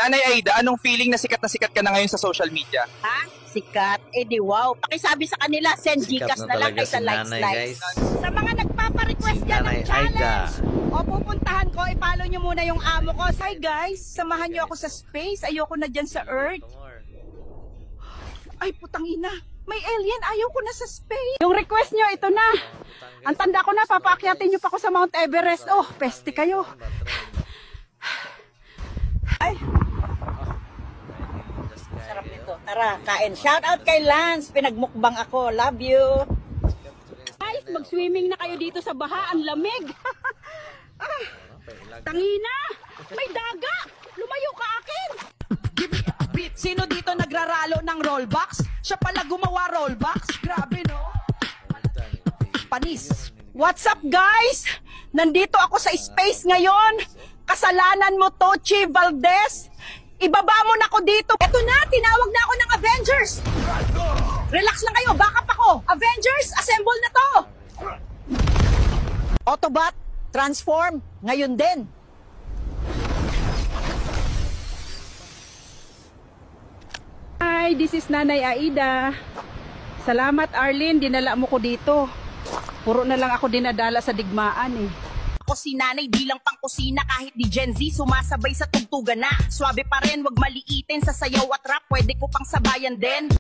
Nanay Aida, anong feeling na sikat ka na ngayon sa social media? Ha? Sikat? Eh di wow. Pakisabi sa kanila, send Gcash na lang kaysa likes. Sa mga nagpaparequest dyan ng challenge, o pupuntahan ko, ipalo nyo muna yung amo ko. Hi guys, samahan nyo ako sa space. Ayoko na dyan sa Earth. Ay putang ina, may alien, ayaw ko na sa space. Yung request nyo, ito na. Ang tanda ko na, papaakyatin nyo pa ako sa Mount Everest. Oh, peste kayo. Ay. Sarap nito. Tara, kain. Shout out kay Lance. Pinagmukbang ako. Love you. Guys, mag-swimming na kayo dito sa baha. Ang lamig. Tangina! May daga! Lumayo ka akin! Sino dito nagraralo ng rollbox? Siya pala gumawa rollbox? Grabe, no? Panis. What's up, guys? Nandito ako sa space ngayon. Kasalanan mo, Tochi Valdez. Ibaba mo na ako dito. Eto na, tinawag na ako ng Avengers. Relax lang kayo, backup ako. Avengers, assemble na to. Autobot, transform, ngayon din. Hi, this is Nanay Aida. Salamat Arlene, dinala mo ko dito. Puro na lang ako dinadala sa digmaan eh. Ako si Nanay, di lang pang kusina, kahit di Gen Z, sumasabay sa tugtugan na. Swabe pa rin, wag maliitin sa sayaw at rap, pwede ko pang sabayan din.